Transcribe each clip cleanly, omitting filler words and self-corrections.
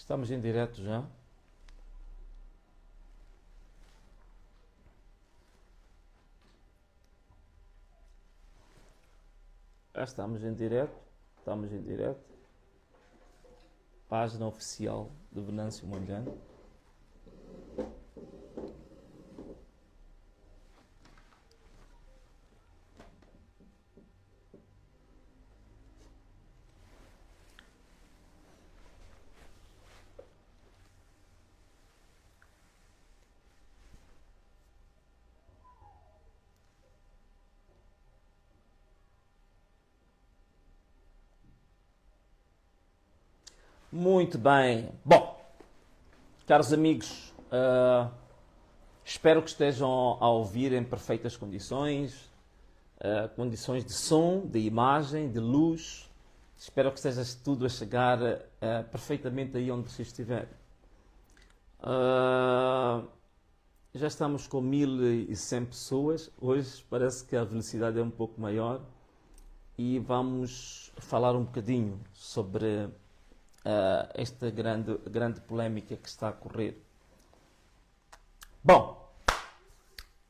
Estamos em direto já. Já estamos em direto. Estamos em direto. Página oficial do Venâncio Mondlane. Muito bem. Bom, caros amigos, espero que estejam a ouvir em perfeitas condições, condições de som, de imagem, de luz. Espero que esteja tudo a chegar perfeitamente aí onde você estiver. Já estamos com 1100 pessoas. Hoje parece que a velocidade é um pouco maior e vamos falar um bocadinho sobre esta grande polémica que está a correr. Bom,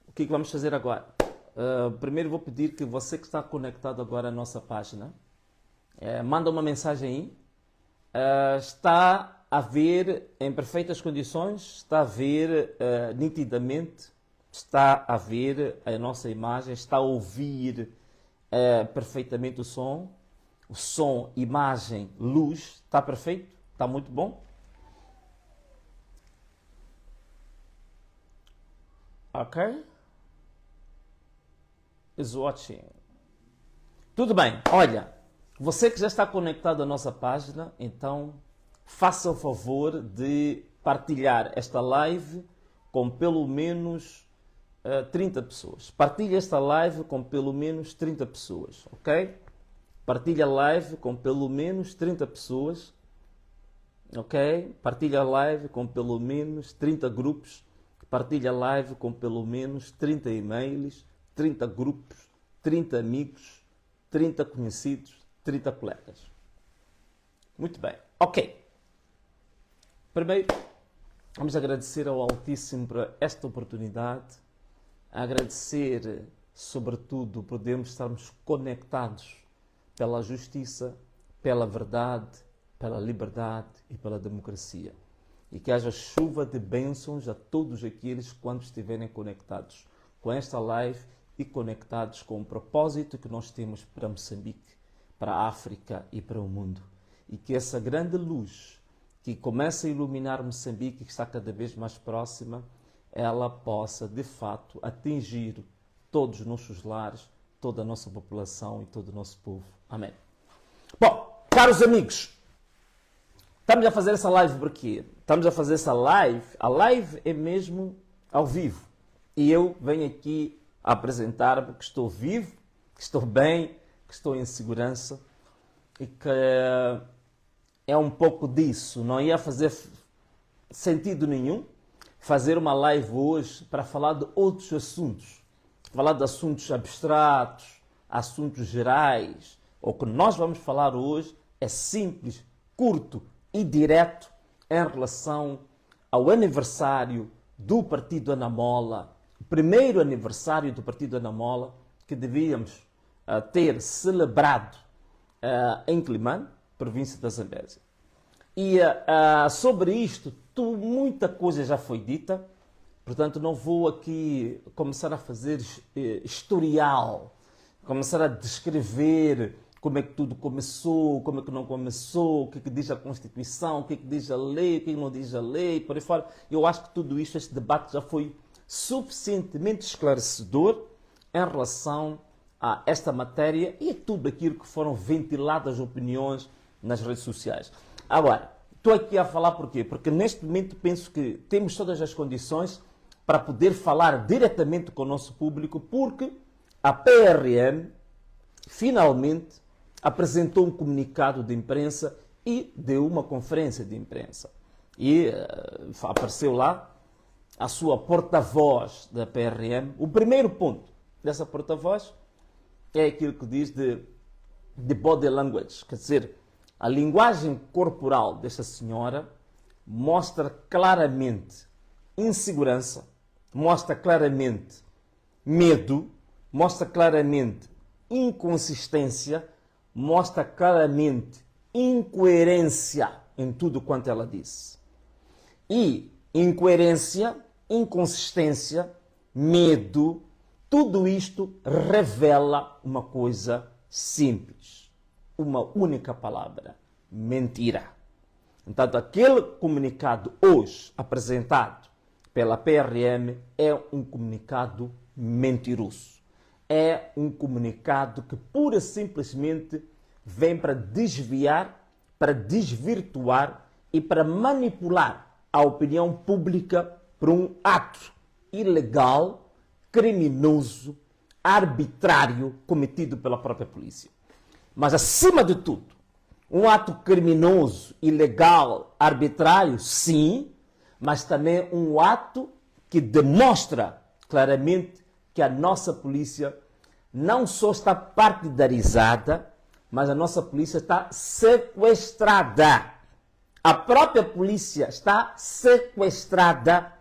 o que vamos fazer agora? Primeiro vou pedir que você que está conectado agora à nossa página, manda uma mensagem aí. Está a ver em perfeitas condições, está a ver nitidamente, está a ver a nossa imagem, está a ouvir perfeitamente o som, imagem, luz, está perfeito? Está muito bom? Ok? Is watching. Tudo bem, olha, você que já está conectado à nossa página, então faça o favor de partilhar esta live com pelo menos 30 pessoas. Partilhe esta live com pelo menos 30 pessoas, ok? Partilha a live com pelo menos 30 pessoas, ok? Partilha a live com pelo menos 30 grupos, partilha a live com pelo menos 30 e-mails, 30 grupos, 30 amigos, 30 conhecidos, 30 colegas. Muito bem, ok. Primeiro, vamos agradecer ao Altíssimo por esta oportunidade, agradecer, sobretudo, por podermos estarmos conectados pela justiça, pela verdade, pela liberdade e pela democracia. E que haja chuva de bênçãos a todos aqueles quando estiverem conectados com esta live e conectados com o propósito que nós temos para Moçambique, para a África e para o mundo. E que essa grande luz que começa a iluminar Moçambique, que está cada vez mais próxima, ela possa, de fato, atingir todos os nossos lares, toda a nossa população e todo o nosso povo. Amém. Bom, caros amigos, estamos a fazer essa live por quê? Estamos a fazer essa live, a live é mesmo ao vivo. E eu venho aqui a apresentar-me que estou vivo, que estou bem, que estou em segurança e que é um pouco disso. Não ia fazer sentido nenhum fazer uma live hoje para falar de outros assuntos. Falar de assuntos abstratos, assuntos gerais. O que nós vamos falar hoje é simples, curto e direto em relação ao aniversário do Partido Anamola, o primeiro aniversário do Partido Anamola que devíamos ter celebrado em Climane, província da Zambésia. E sobre isto, muita coisa já foi dita. Portanto, não vou aqui começar a fazer historial, começar a descrever como é que tudo começou, como é que não começou, o que é que diz a Constituição, o que é que diz a lei, o que é que não diz a lei, por aí fora. Eu acho que tudo isto, este debate já foi suficientemente esclarecedor em relação a esta matéria e a tudo aquilo que foram ventiladas opiniões nas redes sociais. Agora, estou aqui a falar por quê? Porque neste momento penso que temos todas as condições para poder falar diretamente com o nosso público, porque a PRM finalmente apresentou um comunicado de imprensa e deu uma conferência de imprensa. E apareceu lá a sua porta-voz da PRM. O primeiro ponto dessa porta-voz é aquilo que diz de body language, quer dizer, a linguagem corporal desta senhora mostra claramente insegurança, mostra claramente medo, mostra claramente inconsistência, mostra claramente incoerência em tudo quanto ela disse. E incoerência, inconsistência, medo, tudo isto revela uma coisa simples, uma única palavra: mentira. Então, aquele comunicado hoje apresentado pela PRM é um comunicado mentiroso. É um comunicado que pura e simplesmente vem para desviar, para desvirtuar e para manipular a opinião pública por um ato ilegal, criminoso, arbitrário cometido pela própria polícia. Mas, acima de tudo, um ato criminoso, ilegal, arbitrário, sim, mas também um ato que demonstra claramente que a nossa polícia não só está partidarizada, mas a nossa polícia está sequestrada. A própria polícia está sequestrada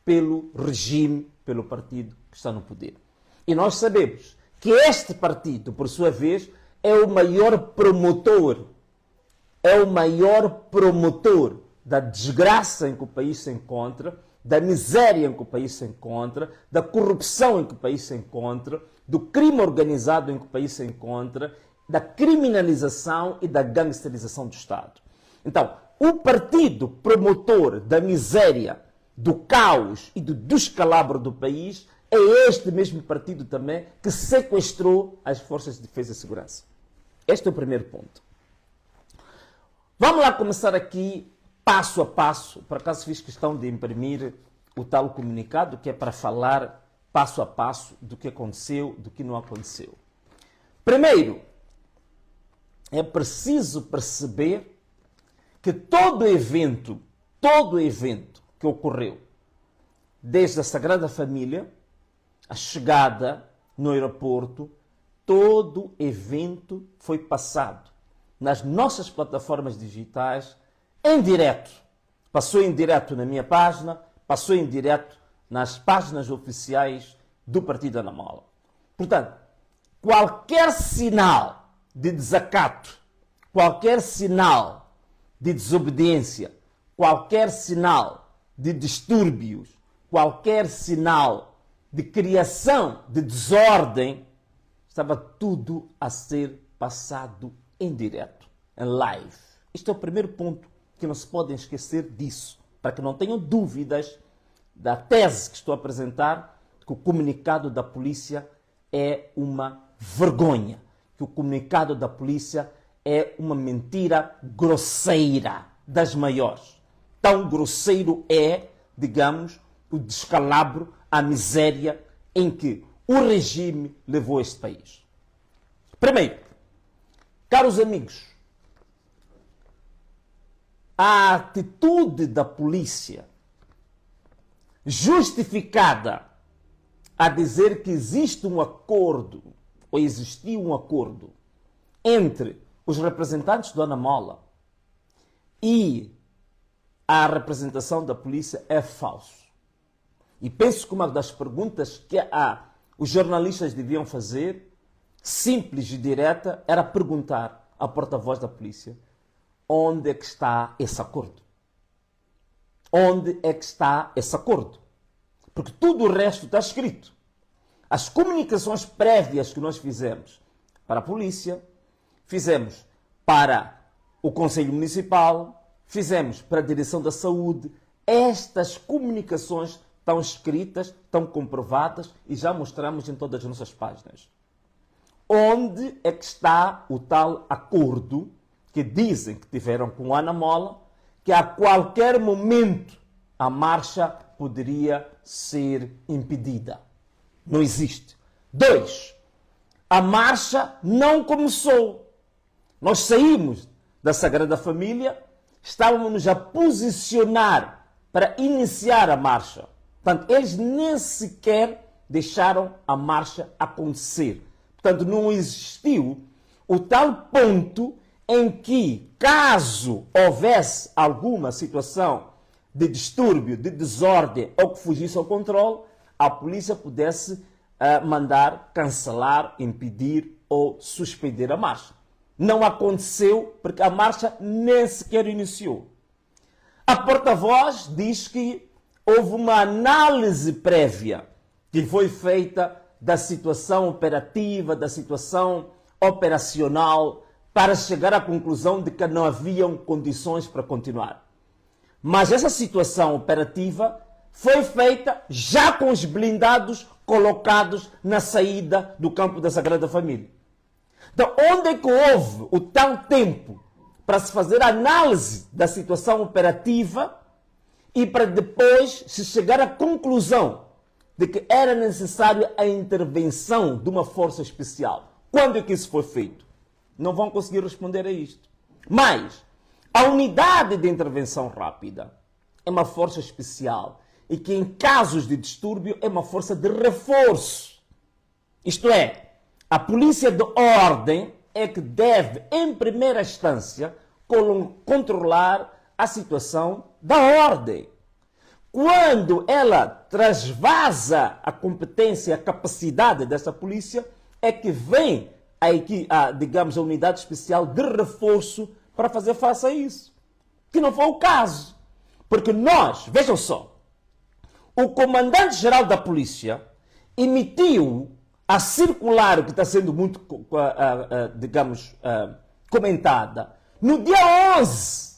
pelo regime, pelo partido que está no poder. E nós sabemos que este partido, por sua vez, é o maior promotor da desgraça em que o país se encontra, da miséria em que o país se encontra, da corrupção em que o país se encontra, do crime organizado em que o país se encontra, da criminalização e da gangsterização do Estado. Então, o partido promotor da miséria, do caos e do descalabro do país é este mesmo partido também que sequestrou as forças de defesa e segurança. Este é o primeiro ponto. Vamos lá começar aqui passo a passo. Por acaso fiz questão de imprimir o tal comunicado que é para falar passo a passo do que aconteceu, do que não aconteceu. Primeiro, é preciso perceber que todo evento que ocorreu, desde a Sagrada Família, a chegada no aeroporto, todo evento foi passado nas nossas plataformas digitais em direto. Passou em direto na minha página, passou em direto nas páginas oficiais do Partido Anamola. Portanto, qualquer sinal de desacato, qualquer sinal de desobediência, qualquer sinal de distúrbios, qualquer sinal de criação de desordem, estava tudo a ser passado em direto, em live. Este é o primeiro ponto que não se podem esquecer disso, para que não tenham dúvidas da tese que estou a apresentar, que o comunicado da polícia é uma vergonha, que o comunicado da polícia é uma mentira grosseira, das maiores. Tão grosseiro é, digamos, o descalabro, a miséria em que o regime levou este país. Primeiro, caros amigos, a atitude da polícia justificada a dizer que existe um acordo, ou existiu um acordo, entre os representantes do Anamola e a representação da polícia é falso. E penso que uma das perguntas que os jornalistas deviam fazer, simples e direta, era perguntar à porta-voz da polícia: onde é que está esse acordo? Onde é que está esse acordo? Porque tudo o resto está escrito. As comunicações prévias que nós fizemos para a polícia, fizemos para o Conselho Municipal, fizemos para a Direção da Saúde. Estas comunicações estão escritas, estão comprovadas e já mostramos em todas as nossas páginas. Onde é que está o tal acordo que dizem que tiveram com o Anamola, que a qualquer momento a marcha poderia ser impedida? Não existe. 2. A marcha não começou. Nós saímos da Sagrada Família, estávamos a posicionar para iniciar a marcha. Portanto, eles nem sequer deixaram a marcha acontecer. Portanto, não existiu o tal ponto em que, caso houvesse alguma situação de distúrbio, de desordem ou que fugisse ao controle, a polícia pudesse mandar cancelar, impedir ou suspender a marcha. Não aconteceu porque a marcha nem sequer iniciou. A porta-voz diz que houve uma análise prévia que foi feita da situação operativa, da situação operacional, para chegar à conclusão de que não haviam condições para continuar. Mas essa situação operativa foi feita já com os blindados colocados na saída do campo da Sagrada Família. Então, onde é que houve o tal tempo para se fazer a análise da situação operativa e para depois se chegar à conclusão de que era necessária a intervenção de uma força especial? Quando é que isso foi feito? Não vão conseguir responder a isto. Mas a unidade de intervenção rápida é uma força especial e que em casos de distúrbio é uma força de reforço. Isto é, a polícia de ordem é que deve, em primeira instância, controlar a situação da ordem. Quando ela transvasa a competência, a capacidade dessa polícia, é que vem digamos, a unidade especial de reforço para fazer face a isso. Que não foi o caso. Porque nós, vejam só, o comandante-geral da polícia emitiu a circular, que está sendo muito, digamos, comentada, no dia 11.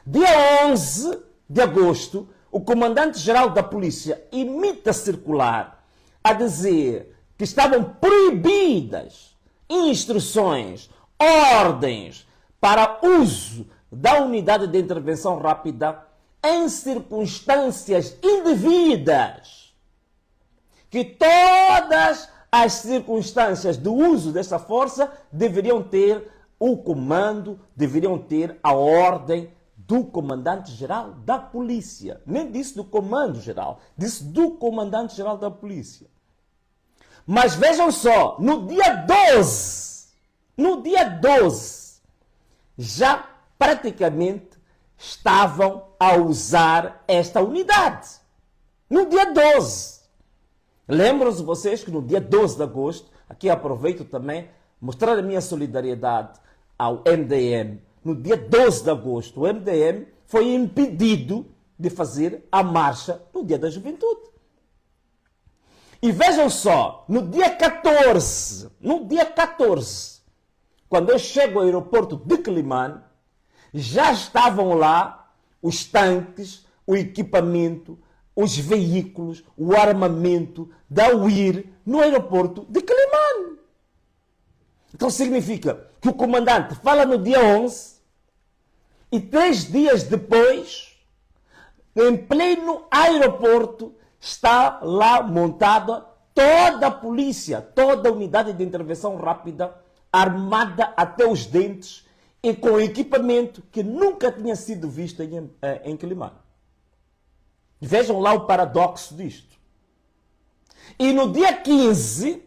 Dia 11 de agosto, o comandante-geral da polícia emite a circular a dizer que estavam proibidas instruções, ordens para uso da unidade de intervenção rápida em circunstâncias indevidas. Que todas as circunstâncias do uso dessa força deveriam ter o comando, deveriam ter a ordem do comandante-geral da polícia. Nem disse do comando-geral, disse do comandante-geral da polícia. Mas vejam só, no dia 12, já praticamente estavam a usar esta unidade. No dia 12. Lembram-se vocês que no dia 12 de agosto, aqui aproveito também mostrar a minha solidariedade ao MDM. No dia 12 de agosto, o MDM foi impedido de fazer a marcha no Dia da Juventude. E vejam só, no dia 14, quando eu chego ao aeroporto de Quelimane, já estavam lá os tanques, o equipamento, os veículos, o armamento da UIR no aeroporto de Quelimane. Então significa que o comandante fala no dia 11 e 3 dias depois, em pleno aeroporto, está lá montada toda a polícia, toda a unidade de intervenção rápida, armada até os dentes e com equipamento que nunca tinha sido visto em Quelimane. Vejam lá o paradoxo disto. E no dia 15,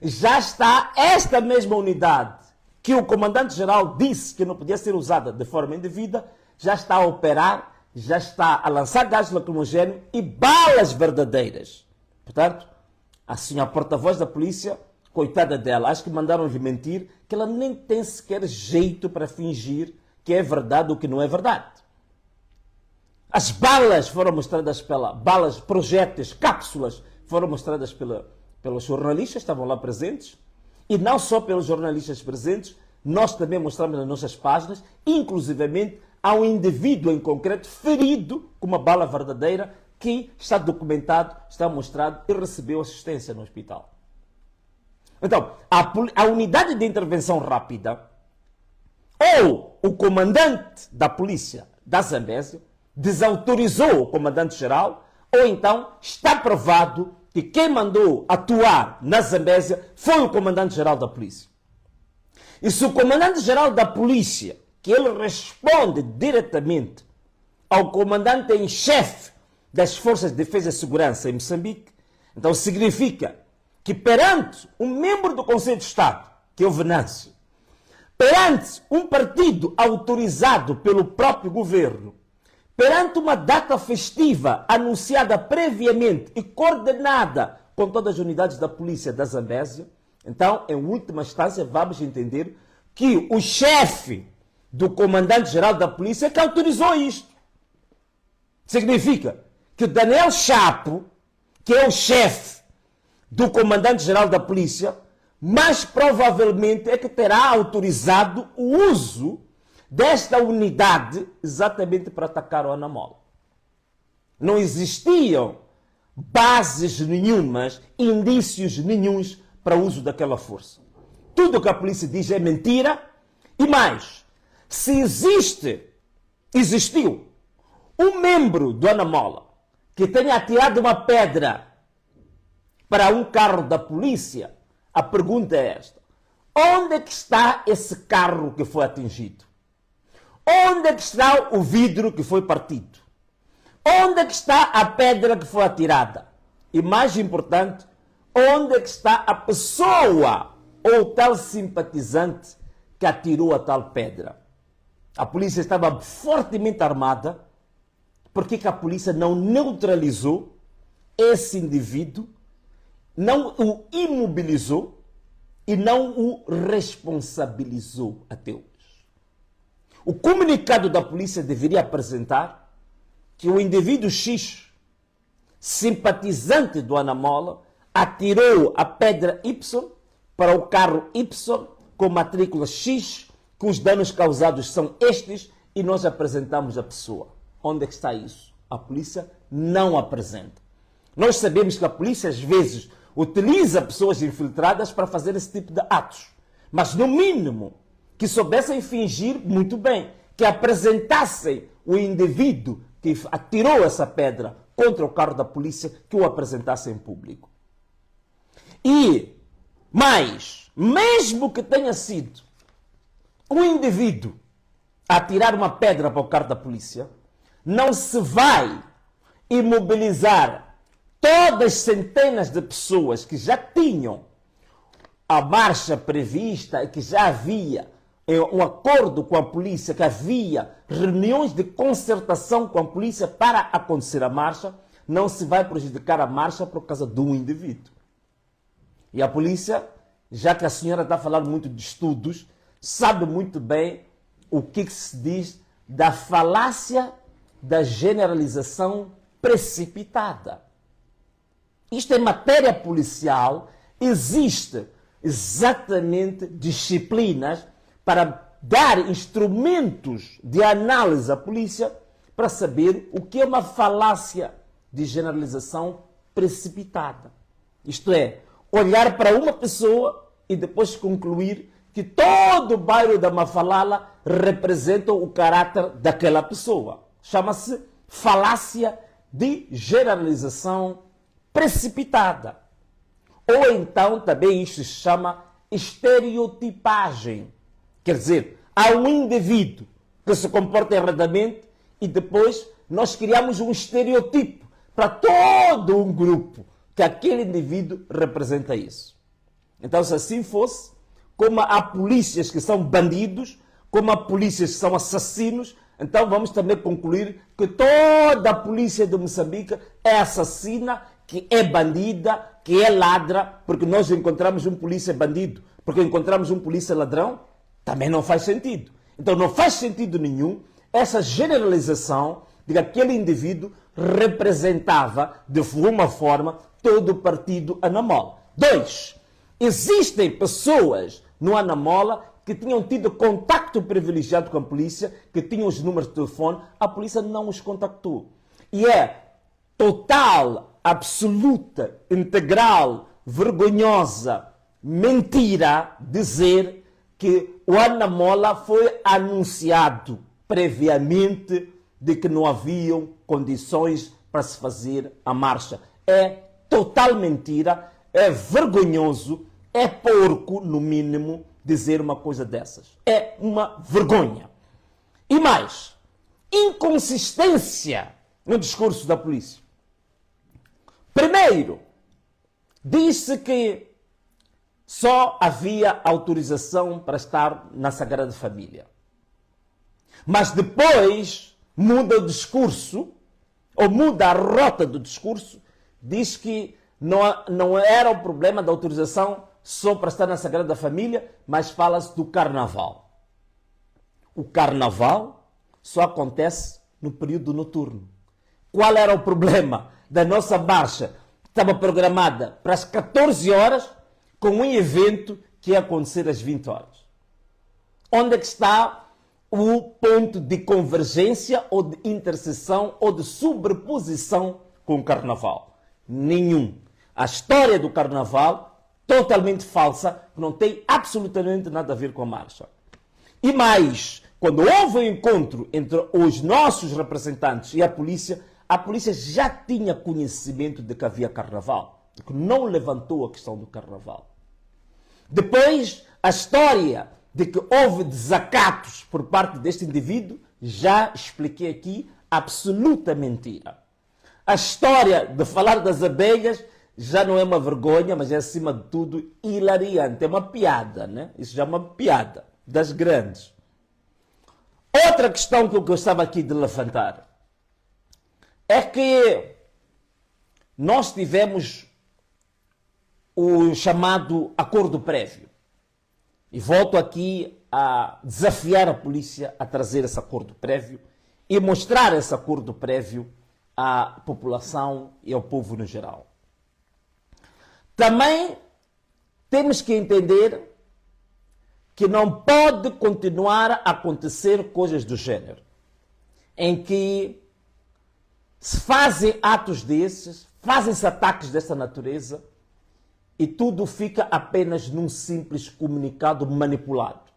já está esta mesma unidade, que o comandante-geral disse que não podia ser usada de forma indevida, já está a operar, já está a lançar gás lacrimogéneo e balas verdadeiras. Portanto, a senhora porta-voz da polícia, coitada dela, acho que mandaram-lhe mentir, que ela nem tem sequer jeito para fingir que é verdade ou que não é verdade. As balas foram mostradas balas, projéteis, cápsulas, foram mostradas pelos jornalistas, estavam lá presentes, e não só pelos jornalistas presentes, nós também mostramos nas nossas páginas, inclusivamente há um indivíduo em concreto ferido com uma bala verdadeira que está documentado, está mostrado e recebeu assistência no hospital. Então, a unidade de intervenção rápida ou o comandante da polícia da Zambésia desautorizou o comandante-geral ou então está provado que quem mandou atuar na Zambésia foi o comandante-geral da polícia. E se o comandante-geral da polícia, que ele responde diretamente ao comandante em chefe das Forças de Defesa e Segurança em Moçambique, então significa que perante um membro do Conselho de Estado, que é o Venâncio, perante um partido autorizado pelo próprio governo, perante uma data festiva anunciada previamente e coordenada com todas as unidades da polícia da Zambésia, então, em última instância, vamos entender que o chefe do comandante-geral da polícia é que autorizou isto. Significa que o Daniel Chapo, que é o chefe do comandante-geral da polícia, mais provavelmente é que terá autorizado o uso desta unidade exatamente para atacar o Anamola. Não existiam bases nenhumas, indícios nenhuns para o uso daquela força. Tudo o que a polícia diz é mentira. E mais, se existiu um membro do Anamola que tenha atirado uma pedra para um carro da polícia, a pergunta é esta: onde é que está esse carro que foi atingido? Onde é que está o vidro que foi partido? Onde é que está a pedra que foi atirada? E mais importante, onde é que está a pessoa ou tal simpatizante que atirou a tal pedra? A polícia estava fortemente armada. Por que a polícia não neutralizou esse indivíduo, não o imobilizou e não o responsabilizou até hoje? O comunicado da polícia deveria apresentar que o indivíduo X, simpatizante do Anamola, atirou a pedra Y para o carro Y com matrícula X, que os danos causados são estes, e nós apresentamos a pessoa. Onde é que está isso? A polícia não apresenta. Nós sabemos que a polícia às vezes utiliza pessoas infiltradas para fazer esse tipo de atos, mas no mínimo que soubessem fingir muito bem, que apresentassem o indivíduo que atirou essa pedra contra o carro da polícia, que o apresentassem em público. E mais, mesmo que tenha sido um indivíduo a atirar uma pedra para o carro da polícia, não se vai imobilizar todas as centenas de pessoas que já tinham a marcha prevista e que já havia um acordo com a polícia, que havia reuniões de concertação com a polícia para acontecer a marcha. Não se vai prejudicar a marcha por causa de um indivíduo. E a polícia, já que a senhora está falando muito de estudos, sabe muito bem o que se diz da falácia da generalização precipitada. Isto é matéria policial, existe exatamente disciplinas para dar instrumentos de análise à polícia para saber o que é uma falácia de generalização precipitada. Isto é, olhar para uma pessoa e depois concluir que todo o bairro da Mafalala representa o caráter daquela pessoa. Chama-se falácia de generalização precipitada. Ou então também isto se chama estereotipagem. Quer dizer, há um indivíduo que se comporta erradamente e depois nós criamos um estereotipo para todo um grupo que aquele indivíduo representa isso. Então, se assim fosse, como há polícias que são bandidos, como há polícias que são assassinos, então vamos também concluir que toda a polícia de Moçambique é assassina, que é bandida, que é ladra, porque nós encontramos um polícia bandido, porque encontramos um polícia ladrão. Também não faz sentido. Então não faz sentido nenhum essa generalização de que aquele indivíduo representava de alguma forma todo o partido Anamola. 2. Existem pessoas no Anamola que tinham tido contacto privilegiado com a polícia, que tinham os números de telefone, a polícia não os contactou. E é total, absoluta, integral, vergonhosa mentira dizer que o Anamola foi anunciado previamente de que não haviam condições para se fazer a marcha. É total mentira, é vergonhoso, é porco, no mínimo, dizer uma coisa dessas. É uma vergonha. E mais, inconsistência no discurso da polícia. Primeiro, disse que só havia autorização para estar na Sagrada Família. Mas depois muda o discurso, ou muda a rota do discurso, diz que não era o problema da autorização só para estar na Sagrada Família, mas fala-se do Carnaval. O Carnaval só acontece no período noturno. Qual era o problema da nossa marcha? Estava programada para as 14 horas, com um evento que ia acontecer às 20 horas. Onde é que está o ponto de convergência, ou de interseção, ou de sobreposição com o Carnaval? Nenhum. A história do Carnaval, totalmente falsa, não tem absolutamente nada a ver com a marcha. E mais, quando houve um encontro entre os nossos representantes e a polícia já tinha conhecimento de que havia Carnaval, que não levantou a questão do Carnaval. Depois, a história de que houve desacatos por parte deste indivíduo, já expliquei aqui, absoluta mentira. A história de falar das abelhas já não é uma vergonha, mas é acima de tudo hilariante. É uma piada, né? Isso já é uma piada das grandes. Outra questão que eu gostava aqui de levantar é que nós tivemos o chamado acordo prévio. E volto aqui a desafiar a polícia a trazer esse acordo prévio e mostrar esse acordo prévio à população e ao povo no geral. Também temos que entender que não pode continuar a acontecer coisas do género, em que se fazem atos desses, fazem-se ataques dessa natureza e tudo fica apenas num simples comunicado manipulado.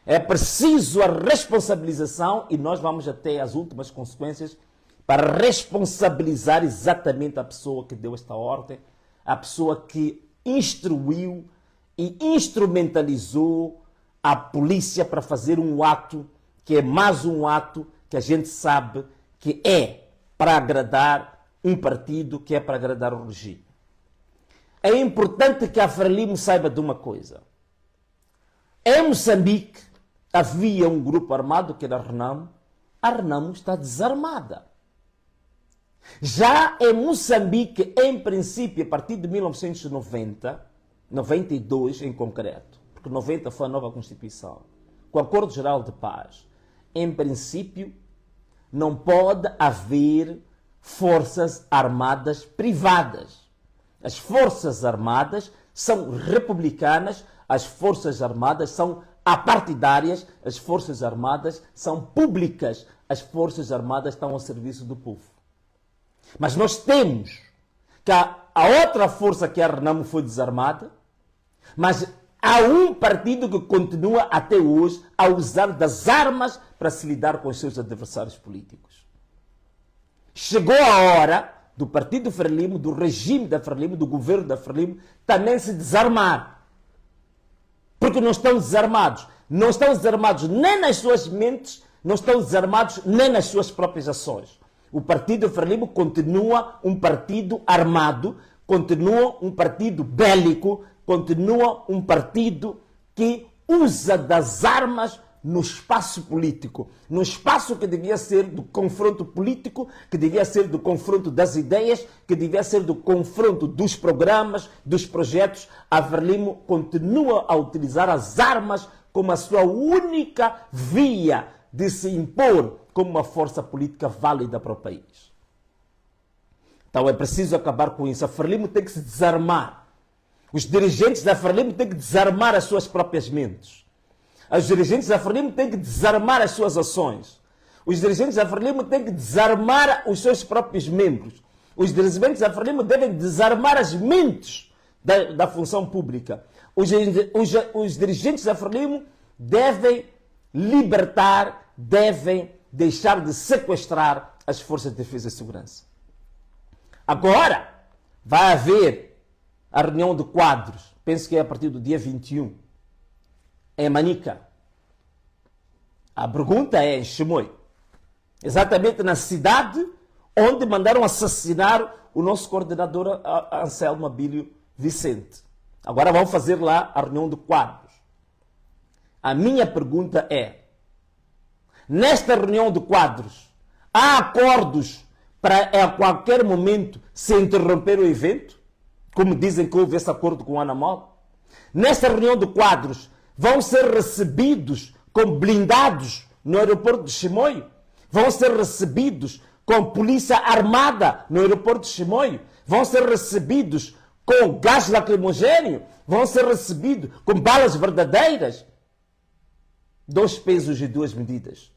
É preciso a responsabilização e nós vamos até as últimas consequências para responsabilizar exatamente a pessoa que deu esta ordem, a pessoa que instruiu e instrumentalizou a polícia para fazer um ato que é mais um ato que a gente sabe que é para agradar um partido, que é para agradar o regime. É importante que a Frelimo saiba de uma coisa. Em Moçambique havia um grupo armado que era a Renamo. A Renamo está desarmada. Já em Moçambique, em princípio, a partir de 1990, 92 em concreto, porque 90 foi a nova Constituição, com o Acordo Geral de Paz, em princípio, não pode haver forças armadas privadas. As forças armadas são republicanas, as forças armadas são apartidárias, as forças armadas são públicas, as forças armadas estão ao serviço do povo. Mas nós temos que a outra força, que é a Renamo, foi desarmada, mas há um partido que continua até hoje a usar das armas para se lidar com os seus adversários políticos. Chegou a hora do Partido Frelimo, do regime da Frelimo, do governo da Frelimo, também se desarmar. Porque não estão desarmados. Não estão desarmados nem nas suas mentes, não estão desarmados nem nas suas próprias ações. O Partido Frelimo continua um partido armado, continua um partido bélico, continua um partido que usa das armas no espaço político, no espaço que devia ser do confronto político, que devia ser do confronto das ideias, que devia ser do confronto dos programas, dos projetos. A Frelimo continua a utilizar as armas como a sua única via de se impor como uma força política válida para o país. Então é preciso acabar com isso. A Frelimo tem que se desarmar. Os dirigentes da Frelimo têm que desarmar as suas próprias mentes. Os dirigentes da Frelimo têm que desarmar as suas ações. Os dirigentes da Frelimo têm que desarmar os seus próprios membros. Os dirigentes da Frelimo devem desarmar as mentes da função pública. Os dirigentes da Frelimo devem libertar, devem deixar de sequestrar as forças de defesa e segurança. Agora vai haver a reunião de quadros, penso que é a partir do dia 21, em Manica. A pergunta é em Chimoio, exatamente na cidade onde mandaram assassinar o nosso coordenador Anselmo Abílio Vicente. Agora vão fazer lá a reunião de quadros. A minha pergunta é, nesta reunião de quadros, Há acordos para a qualquer momento se interromper o evento? Como dizem que houve esse acordo com o Anamol? Nesta reunião de quadros, vão ser recebidos com blindados no aeroporto de Chimoio? Vão ser recebidos com polícia armada no aeroporto de Chimoio? Vão ser recebidos com gás lacrimogêneo? Vão ser recebidos com balas verdadeiras? 2 pesos e 2 medidas.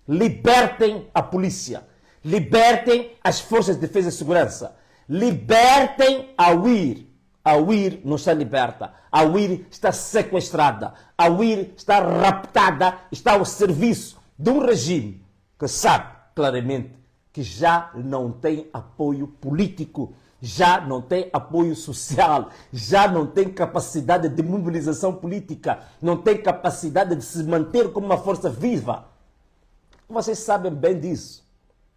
Libertem a polícia. Libertem as forças de defesa e segurança. Libertem a UIR. A UIR não está liberta. A UIR está sequestrada. A UIR está raptada. Está ao serviço de um regime que sabe claramente que já não tem apoio político, já não tem apoio social, já não tem capacidade de mobilização política, não tem capacidade de se manter como uma força viva. Vocês sabem bem disso.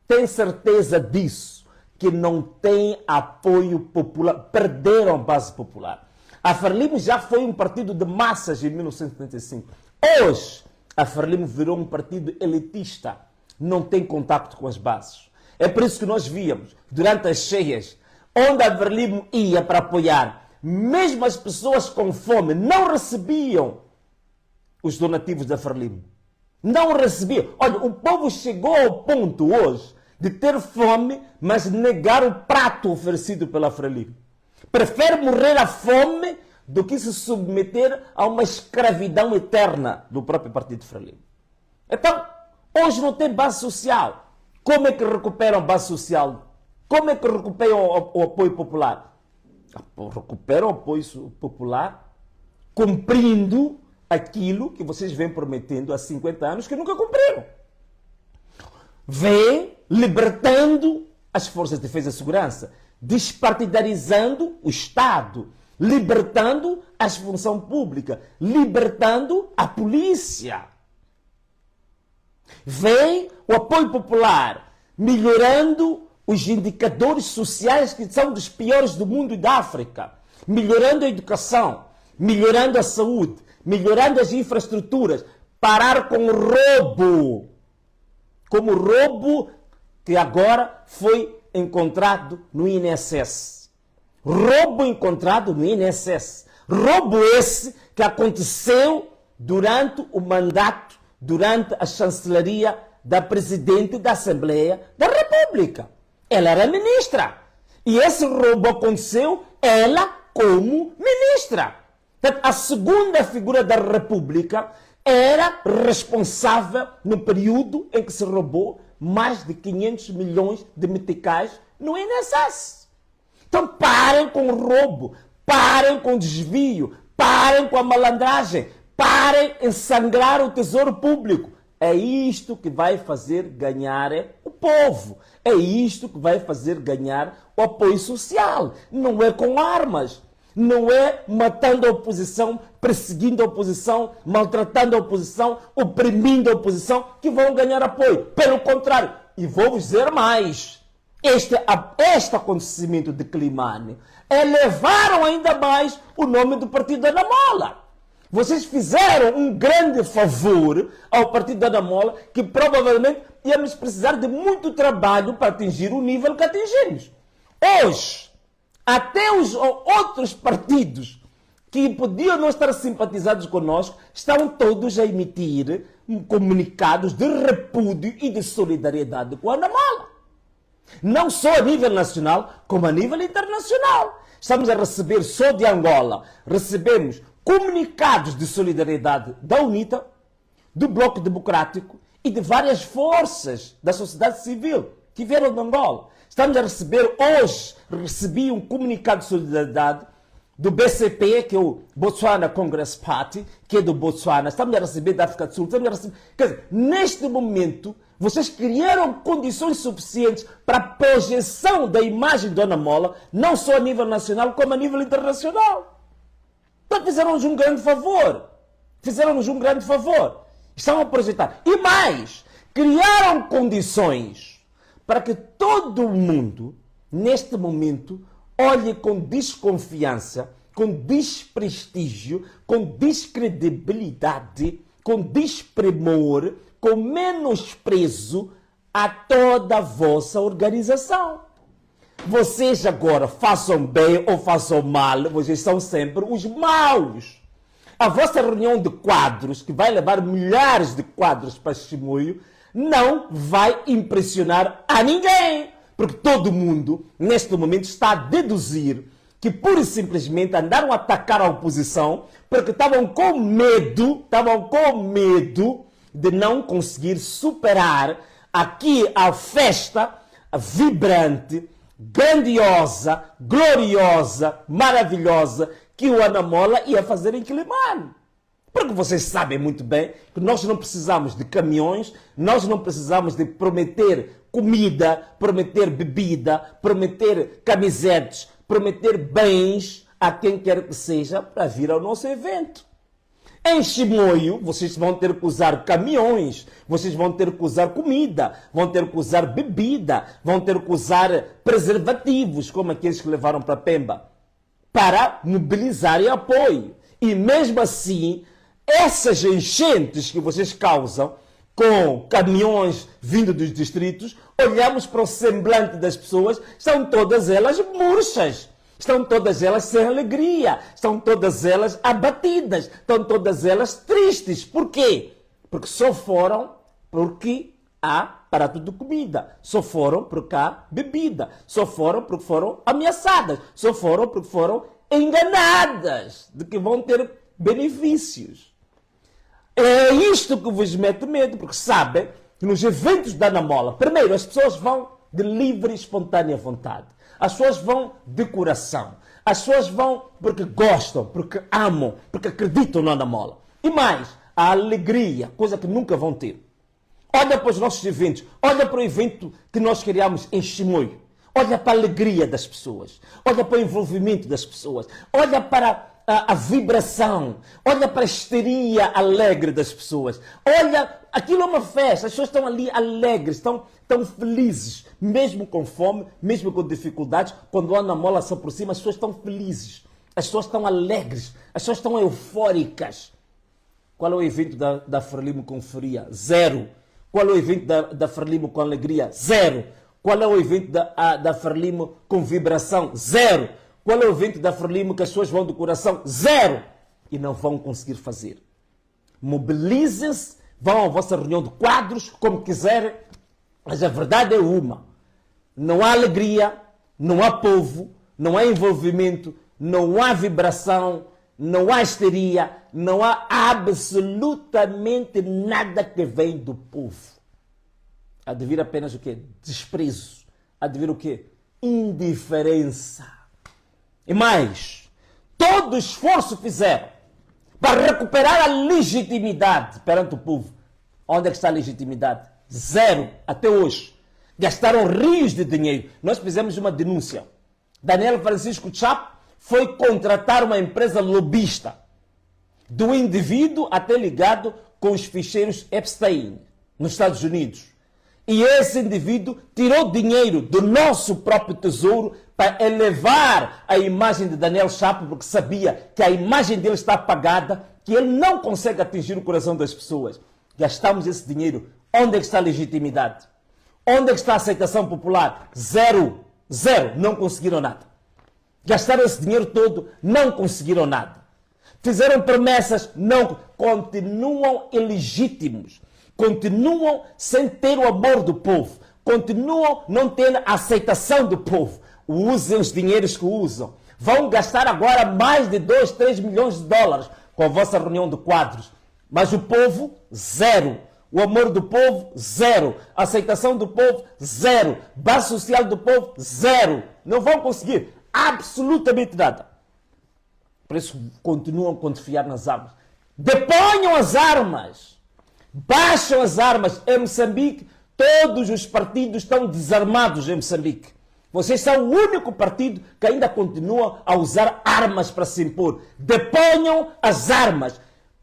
Têm certeza disso, que não tem apoio popular. Perderam a base popular. A Frelimo já foi um partido de massas em 1975. Hoje, a Frelimo virou um partido elitista. Não tem contato com as bases. É por isso que nós víamos, durante as cheias, onde a Frelimo ia para apoiar, mesmo as pessoas com fome não recebiam os donativos da Frelimo. Não recebiam. Olha, o povo chegou ao ponto hoje de ter fome, mas negar o prato oferecido pela Frelimo. Prefere morrer à fome do que se submeter a uma escravidão eterna do próprio partido Frelimo. Então, hoje não tem base social. Como é que recuperam a base social? Como é que recuperam o apoio popular? Recuperam o apoio popular cumprindo aquilo que vocês vêm prometendo há 50 anos que nunca cumpriram. Vêm libertando as forças de defesa e segurança, despartidarizando o Estado, libertando a função pública, libertando a polícia. Vem o apoio popular, melhorando os indicadores sociais que são dos piores do mundo e da África, melhorando a educação, melhorando a saúde, melhorando as infraestruturas, parar com o roubo, como o roubo que agora foi encontrado no INSS. Roubo encontrado no INSS. Roubo esse que aconteceu durante o mandato, durante a chancelaria da Presidente da Assembleia da República. Ela era ministra. E esse roubo aconteceu, ela como ministra. Portanto, a segunda figura da República era responsável no período em que se roubou mais de 500 milhões de meticais no INSS. Então parem com o roubo, parem com o desvio, parem com a malandragem, parem em sangrar o tesouro público. É isto que vai fazer ganhar o povo. É isto que vai fazer ganhar o apoio social. Não é com armas. Não é matando a oposição, perseguindo a oposição, maltratando a oposição, oprimindo a oposição que vão ganhar apoio. Pelo contrário. E vou vos dizer mais. Este acontecimento de Climane elevaram ainda mais o nome do partido da Namola. Vocês fizeram um grande favor ao partido da Namola, que provavelmente íamos precisar de muito trabalho para atingir o nível que atingimos. Hoje, até os outros partidos que podiam não estar simpatizados conosco estão todos a emitir comunicados de repúdio e de solidariedade com a Namola. Não só a nível nacional, como a nível internacional. Estamos a receber, só de Angola, recebemos comunicados de solidariedade da UNITA, do Bloco Democrático e de várias forças da sociedade civil que vieram de Angola. Estamos a receber, hoje, recebi um comunicado de solidariedade do BCP, que é o Botswana Congress Party, que é do Botswana. Estamos a receber da África do Sul. Estamos a receber... Quer dizer, neste momento, vocês criaram condições suficientes para a projeção da imagem de Dona Mola, não só a nível nacional, como a nível internacional. Então fizeram-nos um grande favor. Fizeram-nos um grande favor. Estão a projetar. E mais, criaram condições para que todo mundo, neste momento, olhe com desconfiança, com desprestígio, com descredibilidade, com despremor, com menosprezo a toda a vossa organização. Vocês agora, façam bem ou façam mal, vocês são sempre os maus. A vossa reunião de quadros, que vai levar milhares de quadros para Chimoio, não vai impressionar a ninguém. Porque todo mundo, neste momento, está a deduzir que, pura e simplesmente, andaram a atacar a oposição porque estavam com medo de não conseguir superar aqui a festa vibrante, grandiosa, gloriosa, maravilhosa que o Ana Mola ia fazer em Quilimane. Porque vocês sabem muito bem que nós não precisamos de caminhões, nós não precisamos de prometer comida, prometer bebida, prometer camisetes, prometer bens a quem quer que seja para vir ao nosso evento. Em Chimoio, vocês vão ter que usar caminhões, vocês vão ter que usar comida, vão ter que usar bebida, vão ter que usar preservativos, como aqueles que levaram para Pemba, para mobilizarem apoio. E mesmo assim, essas enchentes que vocês causam com caminhões vindo dos distritos, olhamos para o semblante das pessoas, estão todas elas murchas. Estão todas elas sem alegria, estão todas elas abatidas, estão todas elas tristes. Por quê? Porque só foram porque há prato de comida, só foram porque há bebida, só foram porque foram ameaçadas, só foram porque foram enganadas de que vão ter benefícios. É isto que vos mete medo, porque sabem que nos eventos da Ana Mola, primeiro, as pessoas vão de livre e espontânea vontade. As pessoas vão de coração. As pessoas vão porque gostam, porque amam, porque acreditam na Ana Mola. E mais, a alegria, coisa que nunca vão ter. Olha para os nossos eventos, olha para o evento que nós criamos em Chimoio. Olha para a alegria das pessoas, olha para o envolvimento das pessoas, olha para a vibração, olha para a histeria alegre das pessoas. Olha, aquilo é uma festa, as pessoas estão ali alegres, estão felizes, mesmo com fome, mesmo com dificuldades. Quando a Ana Mola se aproxima, as pessoas estão felizes, as pessoas estão alegres, as pessoas estão eufóricas. Qual é o evento da Frelimo com euforia? Zero. Qual é o evento da Frelimo com alegria? Zero. Qual é o evento da Frelimo com vibração? Zero. Qual é o evento da Frelimo que as pessoas vão do coração? Zero. E não vão conseguir fazer. Mobilizem-se, vão à vossa reunião de quadros, como quiserem, mas a verdade é uma. Não há alegria, não há povo, não há envolvimento, não há vibração, não há histeria, não há absolutamente nada que vem do povo. Há de vir apenas o quê? Desprezo. Há de vir o quê? Indiferença. E mais, todo o esforço fizeram para recuperar a legitimidade perante o povo. Onde é que está a legitimidade? Zero, até hoje. Gastaram rios de dinheiro. Nós fizemos uma denúncia. Daniel Francisco Chapo foi contratar uma empresa lobista, do indivíduo até ligado com os ficheiros Epstein, nos Estados Unidos. E esse indivíduo tirou dinheiro do nosso próprio tesouro para elevar a imagem de Daniel Chapo, porque sabia que a imagem dele está apagada, que ele não consegue atingir o coração das pessoas. Gastamos esse dinheiro. Onde é que está a legitimidade? Onde é que está a aceitação popular? Zero. Zero. Não conseguiram nada. Gastaram esse dinheiro todo, não conseguiram nada. Fizeram promessas, não. Continuam ilegítimos. Continuam sem ter o amor do povo. Continuam não tendo a aceitação do povo. Usem os dinheiros que usam. Vão gastar agora mais de 2, 3 milhões de dólares com a vossa reunião de quadros. Mas o povo, zero. O amor do povo, zero. A aceitação do povo, zero. Base social do povo, zero. Não vão conseguir absolutamente nada. Por isso, continuam a confiar nas armas. Deponham as armas. Baixam as armas. Em Moçambique, todos os partidos estão desarmados em Moçambique. Vocês são o único partido que ainda continua a usar armas para se impor. Deponham as armas.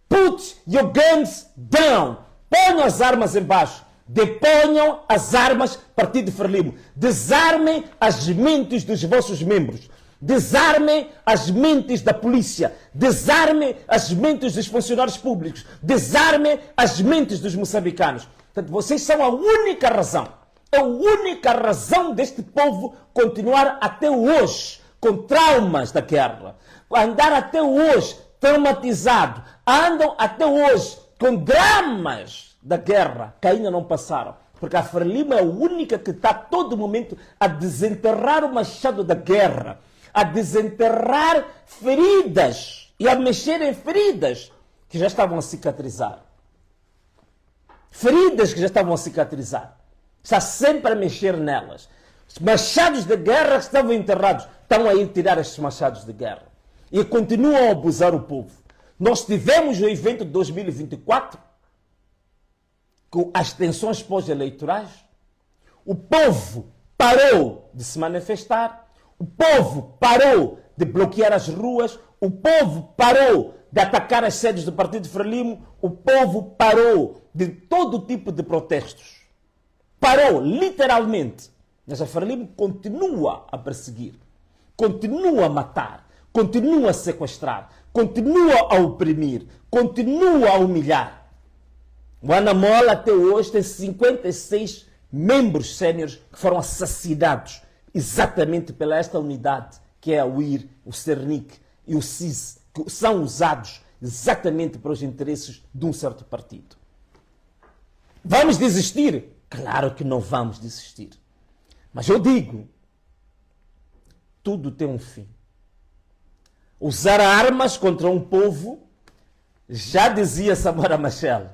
Put your guns down. Ponham as armas embaixo. Deponham as armas, Partido de Frelimo. Desarmem as mentes dos vossos membros. Desarmem as mentes da polícia. Desarmem as mentes dos funcionários públicos. Desarmem as mentes dos moçambicanos. Portanto, vocês são a única razão É a única razão deste povo continuar até hoje com traumas da guerra. Andar até hoje traumatizado. Andam até hoje com dramas da guerra que ainda não passaram. Porque a Frelimo é a única que está a todo momento a desenterrar o machado da guerra, a desenterrar feridas e a mexer em feridas que já estavam a cicatrizar. Feridas que já estavam a cicatrizar. Está sempre a mexer nelas. Os machados de guerra que estavam enterrados estão a ir tirar estes machados de guerra. E continuam a abusar o povo. Nós tivemos o evento de 2024, com as tensões pós-eleitorais. O povo parou de se manifestar. O povo parou de bloquear as ruas. O povo parou de atacar as sedes do Partido Frelimo. O povo parou de todo tipo de protestos. Parou, literalmente. Mas a Frelimo continua a perseguir, continua a matar, continua a sequestrar, continua a oprimir, continua a humilhar. O Anamola até hoje tem 56 membros séniores que foram assassinados exatamente pela esta unidade, que é a UIR, o Cernic e o CIS, que são usados exatamente para os interesses de um certo partido. Vamos desistir? Claro que não vamos desistir. Mas eu digo, tudo tem um fim. Usar armas contra um povo, já dizia Samora Machel,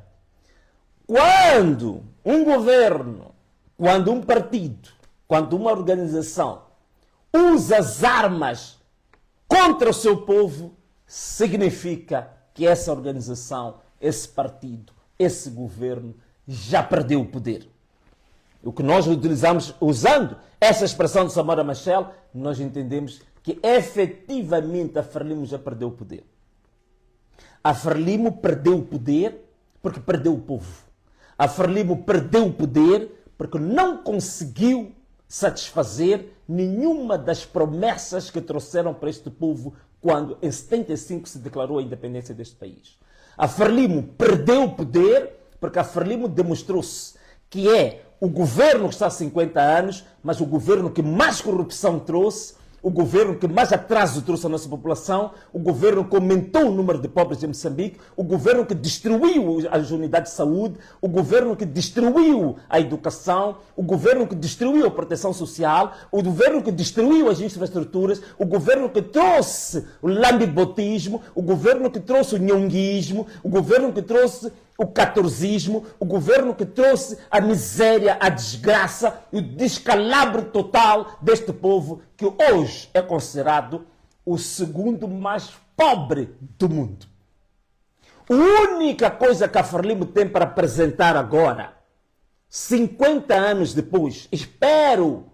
quando um governo, quando um partido, quando uma organização usa as armas contra o seu povo, significa que essa organização, esse partido, esse governo já perdeu o poder. O que nós utilizamos, usando essa expressão de Samora Machel, nós entendemos que efetivamente a Frelimo já perdeu o poder. A Frelimo perdeu o poder porque perdeu o povo. A Frelimo perdeu o poder porque não conseguiu satisfazer nenhuma das promessas que trouxeram para este povo quando em 75 se declarou a independência deste país. A Frelimo perdeu o poder porque a Frelimo demonstrou-se que é o governo que está há 50 anos, mas o governo que mais corrupção trouxe, o governo que mais atraso trouxe à nossa população, o governo que aumentou o número de pobres em Moçambique, o governo que destruiu as unidades de saúde, o governo que destruiu a educação, o governo que destruiu a proteção social, o governo que destruiu as infraestruturas, o governo que trouxe o lambibotismo, o governo que trouxe o nhonguismo, o governo que trouxe o catorzismo, o governo que trouxe a miséria, a desgraça e o descalabro total deste povo que hoje é considerado o segundo mais pobre do mundo. A única coisa que a Frelimo tem para apresentar agora, 50 anos depois, espero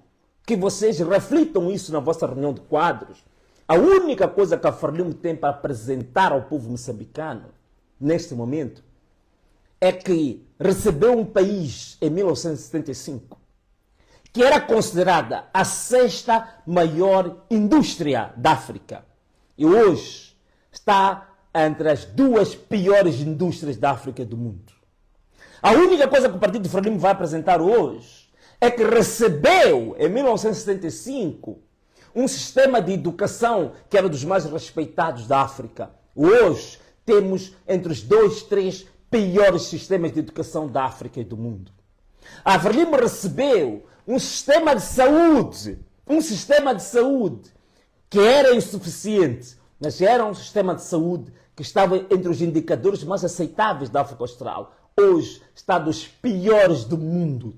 que vocês reflitam isso na vossa reunião de quadros, a única coisa que a Frelimo tem para apresentar ao povo moçambicano, neste momento, é que recebeu um país em 1975 que era considerada a 6ª maior indústria da África e hoje está entre as 2 piores indústrias da África e do mundo. A única coisa que o Partido Frelimo vai apresentar hoje é que recebeu em 1975 um sistema de educação que era dos mais respeitados da África. Hoje temos entre os 2, 3 piores sistemas de educação da África e do mundo. A Frelimo recebeu um sistema de saúde que era insuficiente, mas era um sistema de saúde que estava entre os indicadores mais aceitáveis da África Austral. Hoje está dos piores do mundo,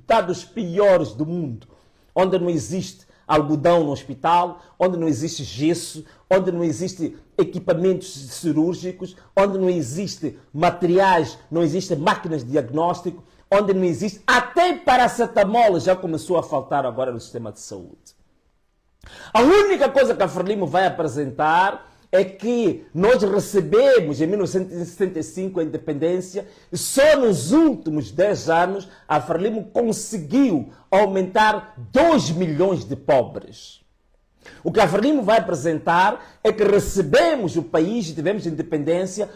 onde não existe algodão no hospital, onde não existe gesso, onde não existe equipamentos cirúrgicos, onde não existe materiais, não existem máquinas de diagnóstico, onde não existe, até paracetamol já começou a faltar agora no sistema de saúde. A única coisa que a Frelimo vai apresentar é que nós recebemos em 1975 a independência e só nos últimos 10 anos a Frelimo conseguiu aumentar 2 milhões de pobres. O que a Frelimo vai apresentar é que recebemos o país e tivemos independência.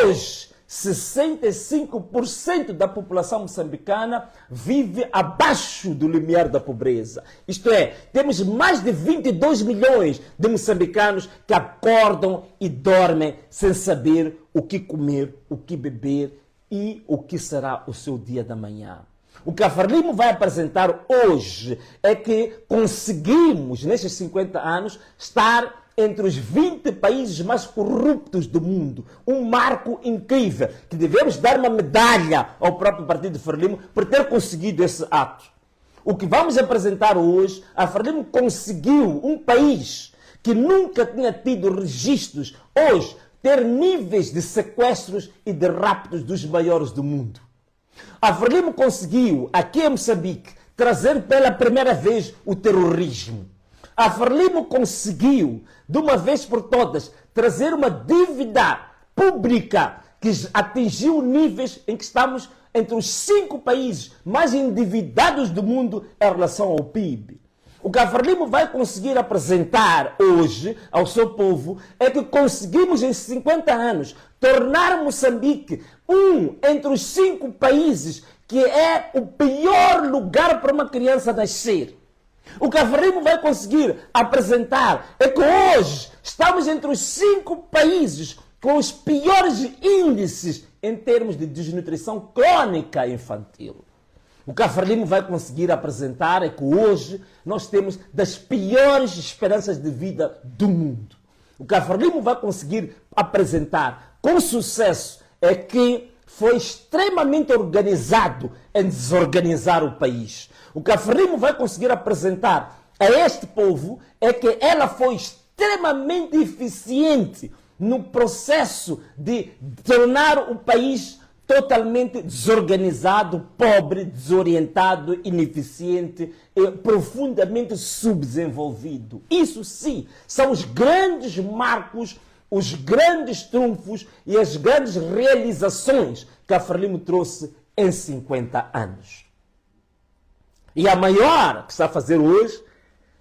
Hoje, 65% da população moçambicana vive abaixo do limiar da pobreza. Isto é, temos mais de 22 milhões de moçambicanos que acordam e dormem sem saber o que comer, o que beber e o que será o seu dia da manhã. O que a Frelimo vai apresentar hoje é que conseguimos, nestes 50 anos, estar entre os 20 países mais corruptos do mundo. Um marco incrível, que devemos dar uma medalha ao próprio Partido Frelimo por ter conseguido esse ato. O que vamos apresentar hoje, a Frelimo conseguiu um país que nunca tinha tido registros, hoje, ter níveis de sequestros e de raptos dos maiores do mundo. A Frelimo conseguiu, aqui em Moçambique, trazer pela primeira vez o terrorismo. A Frelimo conseguiu, de uma vez por todas, trazer uma dívida pública que atingiu níveis em que estamos entre os 5 países mais endividados do mundo em relação ao PIB. O que a Frelimo vai conseguir apresentar hoje ao seu povo é que conseguimos em 50 anos tornar Moçambique entre os 5 países que é o pior lugar para uma criança nascer. O que a Frelimo vai conseguir apresentar é que hoje estamos entre os 5 países com os piores índices em termos de desnutrição crônica infantil. O que a Frelimo vai conseguir apresentar é que hoje nós temos das piores esperanças de vida do mundo. O que a Frelimo vai conseguir apresentar com sucesso é que foi extremamente organizado em desorganizar o país. O que a Frelimo vai conseguir apresentar a este povo é que ela foi extremamente eficiente no processo de tornar o país totalmente desorganizado, pobre, desorientado, ineficiente e profundamente subdesenvolvido. Isso sim, são os grandes marcos, os grandes trunfos e as grandes realizações que a Frelimo trouxe em 50 anos. E a maior que está a fazer hoje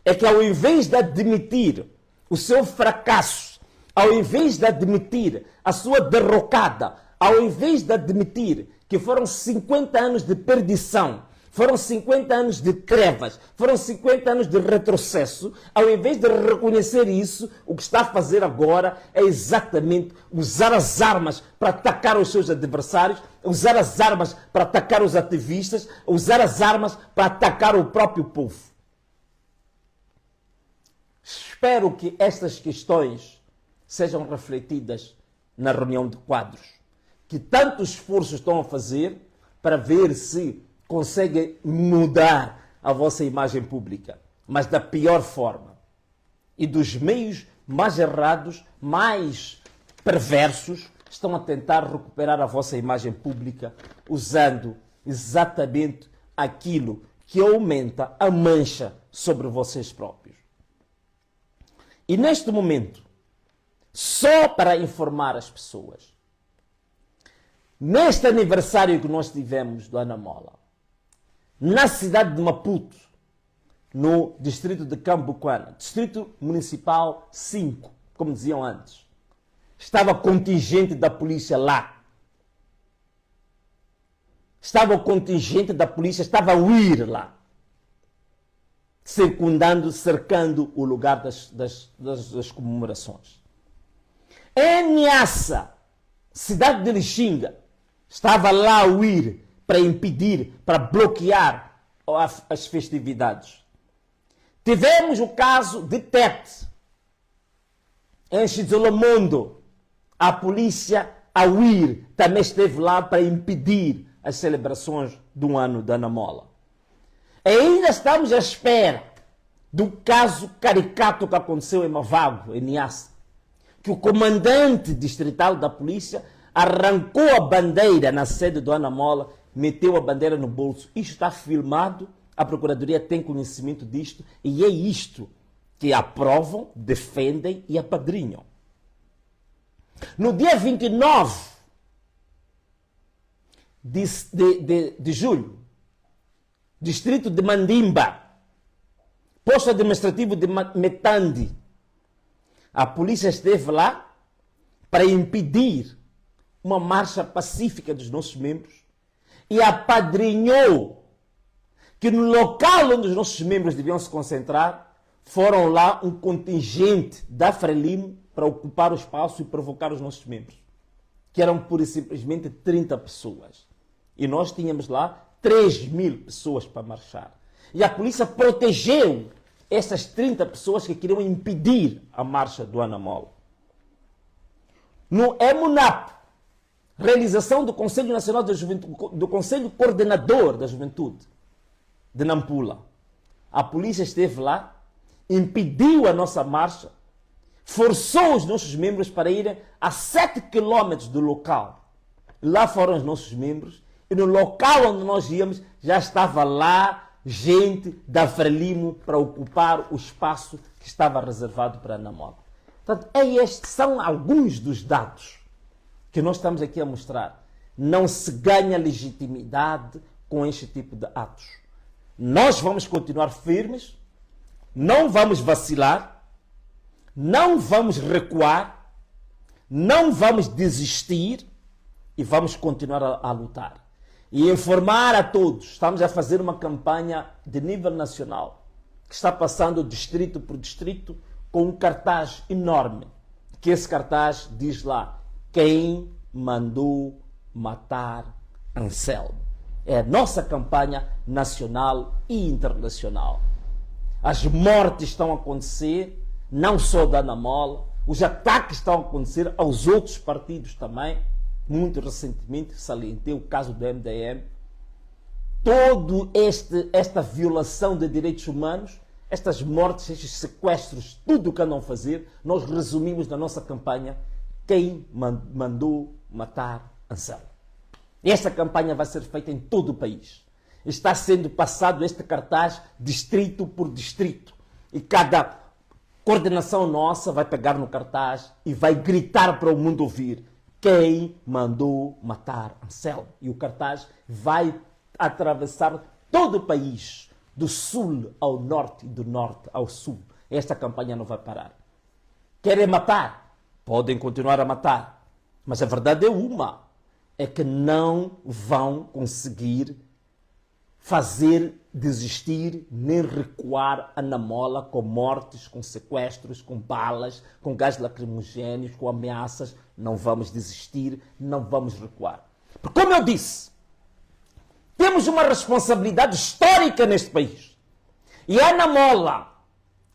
é que, ao invés de admitir o seu fracasso, ao invés de admitir a sua derrocada, ao invés de admitir que foram 50 anos de perdição, foram 50 anos de trevas, foram 50 anos de retrocesso, ao invés de reconhecer isso, o que está a fazer agora é exatamente usar as armas para atacar os seus adversários, usar as armas para atacar os ativistas, usar as armas para atacar o próprio povo. Espero que estas questões sejam refletidas na reunião de quadros, que tanto esforço estão a fazer para ver se conseguem mudar a vossa imagem pública, mas da pior forma. E dos meios mais errados, mais perversos, estão a tentar recuperar a vossa imagem pública usando exatamente aquilo que aumenta a mancha sobre vocês próprios. E neste momento, só para informar as pessoas, neste aniversário que nós tivemos do Anamola, na cidade de Maputo, no distrito de Cambuquana, distrito municipal 5, como diziam antes, estava contingente da polícia lá. Estava o contingente da polícia, estava a ir lá, circundando, cercando o lugar das comemorações. Em Niassa, cidade de Lixinga, estava lá a ir para impedir, para bloquear as festividades. Tivemos o caso de Tete, em Chizolomondo. A polícia, a ir, também esteve lá para impedir as celebrações do ano da Anamola. E ainda estamos à espera do caso caricato que aconteceu em Mavago, em Niassa, que o comandante distrital da polícia arrancou a bandeira na sede do Anamola, meteu a bandeira no bolso. Isto está filmado, a Procuradoria tem conhecimento disto, e é isto que aprovam, defendem e apadrinham. No dia 29 de julho, distrito de Mandimba, posto administrativo de Metandi, a polícia esteve lá para impedir uma marcha pacífica dos nossos membros e apadrinhou que no local onde os nossos membros deviam se concentrar, foram lá um contingente da Frelimo para ocupar o espaço e provocar os nossos membros, que eram pura e simplesmente 30 pessoas. E nós tínhamos lá 3.000 pessoas para marchar. E a polícia protegeu essas 30 pessoas que queriam impedir a marcha do Anamola. No EMUNAP, realização do Conselho Nacional da Juventude, do Conselho Coordenador da Juventude de Nampula, a polícia esteve lá, impediu a nossa marcha, forçou os nossos membros para irem a 7 quilômetros do local. Lá foram os nossos membros e no local onde nós íamos já estava lá gente da Frelimo para ocupar o espaço que estava reservado para a Anamola. Portanto, estes são alguns dos dados que nós estamos aqui a mostrar. Não se ganha legitimidade com este tipo de atos. Nós vamos continuar firmes, não vamos vacilar, não vamos recuar, não vamos desistir e vamos continuar a lutar. E informar a todos, estamos a fazer uma campanha de nível nacional, que está passando distrito por distrito, com um cartaz enorme, que esse cartaz diz lá, quem mandou matar Anselmo. É a nossa campanha nacional e internacional. As mortes estão a acontecer, não só da Anamola, os ataques estão a acontecer aos outros partidos também. Muito recentemente salientei o caso do MDM. Toda esta violação de direitos humanos, estas mortes, estes sequestros, tudo o que andam a fazer, nós resumimos na nossa campanha quem mandou matar Anselmo. Esta campanha vai ser feita em todo o país. Está sendo passado este cartaz distrito por distrito. E cada coordenação nossa vai pegar no cartaz e vai gritar para o mundo ouvir quem mandou matar Anselmo. E o cartaz vai atravessar todo o país, do sul ao norte e do norte ao sul. Esta campanha não vai parar. Querem matar? Podem continuar a matar. Mas a verdade é uma. É que não vão conseguir fazer desistir nem recuar a Anamola com mortes, com sequestros, com balas, com gás lacrimogéneos, com ameaças. Não vamos desistir, não vamos recuar. Porque, como eu disse, temos uma responsabilidade histórica neste país. E a Anamola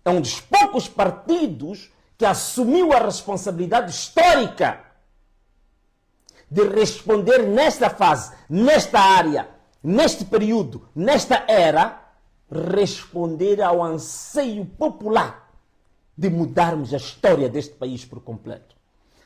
é um dos poucos partidos que assumiu a responsabilidade histórica de responder nesta fase, nesta área, neste período, nesta era, responder ao anseio popular de mudarmos a história deste país por completo.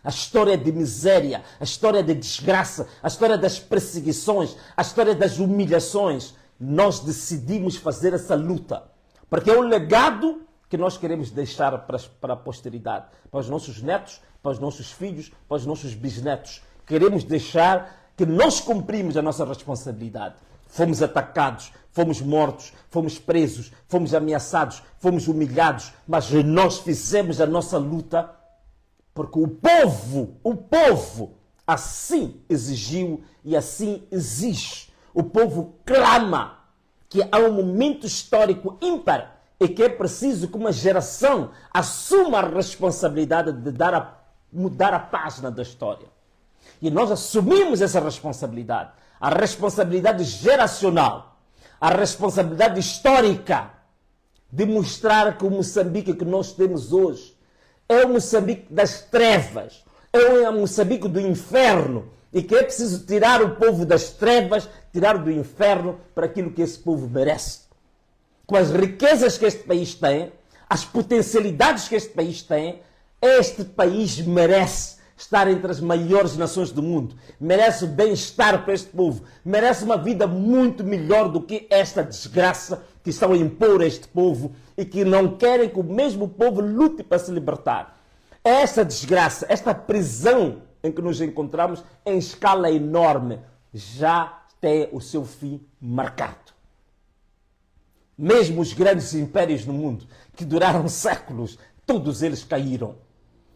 A história de miséria, a história de desgraça, a história das perseguições, a história das humilhações. Nós decidimos fazer essa luta, porque é o legado que nós queremos deixar para a posteridade, para os nossos netos, para os nossos filhos, para os nossos bisnetos. Queremos deixar que nós cumprimos a nossa responsabilidade. Fomos atacados, fomos mortos, fomos presos, fomos ameaçados, fomos humilhados, mas nós fizemos a nossa luta porque o povo assim exigiu e assim exige. O povo clama que há um momento histórico ímpar e que é preciso que uma geração assuma a responsabilidade de mudar a página da história. E nós assumimos essa responsabilidade, a responsabilidade geracional, a responsabilidade histórica de mostrar que o Moçambique que nós temos hoje é o Moçambique das trevas, é o Moçambique do inferno, e que é preciso tirar o povo das trevas, tirar do inferno para aquilo que esse povo merece. Com as riquezas que este país tem, as potencialidades que este país merece estar entre as maiores nações do mundo, merece o bem-estar para este povo, merece uma vida muito melhor do que esta desgraça que estão a impor a este povo e que não querem que o mesmo povo lute para se libertar. Esta desgraça, esta prisão em que nos encontramos em escala enorme, já tem o seu fim marcado. Mesmo os grandes impérios no mundo, que duraram séculos, todos eles caíram.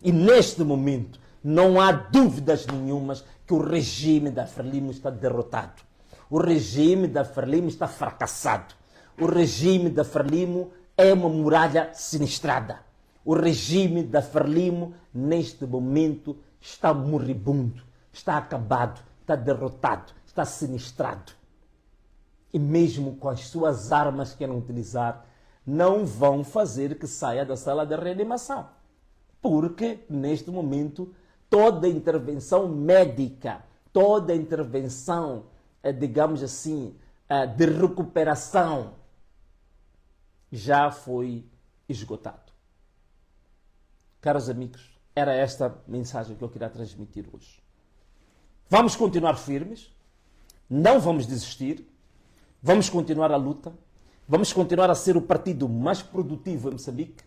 E neste momento, não há dúvidas nenhumas que o regime da Frelimo está derrotado. O regime da Frelimo está fracassado. O regime da Frelimo é uma muralha sinistrada. O regime da Frelimo, neste momento, está moribundo, está acabado, está derrotado, está sinistrado. E mesmo com as suas armas que querem utilizar, não vão fazer que saia da sala de reanimação. Porque, neste momento, toda intervenção médica, toda intervenção, digamos assim, de recuperação, já foi esgotado. Caros amigos, era esta mensagem que eu queria transmitir hoje. Vamos continuar firmes, não vamos desistir, vamos continuar a luta, vamos continuar a ser o partido mais produtivo em Moçambique,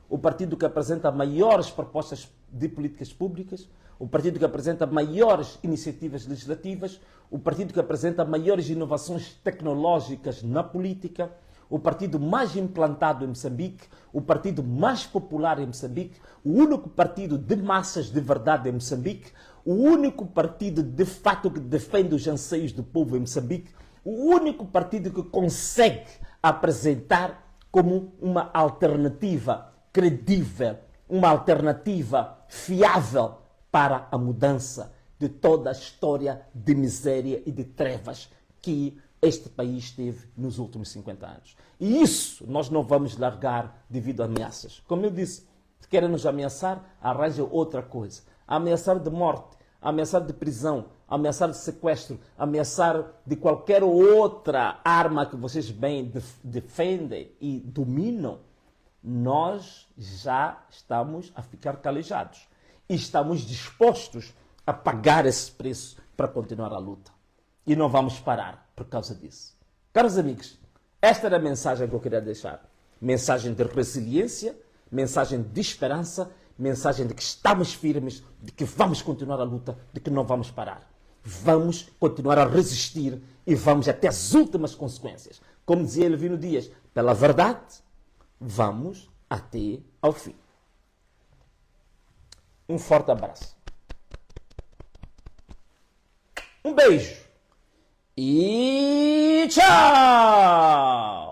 o partido que apresenta maiores propostas de políticas públicas, o partido que apresenta maiores iniciativas legislativas, o partido que apresenta maiores inovações tecnológicas na política, o partido mais implantado em Moçambique, o partido mais popular em Moçambique, o único partido de massas de verdade em Moçambique, o único partido de fato que defende os anseios do povo em Moçambique, o único partido que consegue apresentar como uma alternativa credível, uma alternativa fiável para a mudança de toda a história de miséria e de trevas que este país teve nos últimos 50 anos. E isso nós não vamos largar devido a ameaças. Como eu disse, se querem nos ameaçar, arranjem outra coisa. Ameaçar de morte, ameaçar de prisão, ameaçar de sequestro, ameaçar de qualquer outra arma que vocês bem defendem e dominam, nós já estamos a ficar calejados. E estamos dispostos a pagar esse preço para continuar a luta. E não vamos parar por causa disso. Caros amigos, esta era a mensagem que eu queria deixar. Mensagem de resiliência, mensagem de esperança, mensagem de que estamos firmes, de que vamos continuar a luta, de que não vamos parar. Vamos continuar a resistir e vamos até as últimas consequências. Como dizia Elvino Dias, pela verdade, vamos até ao fim. Um forte abraço. Um beijo. E tchau!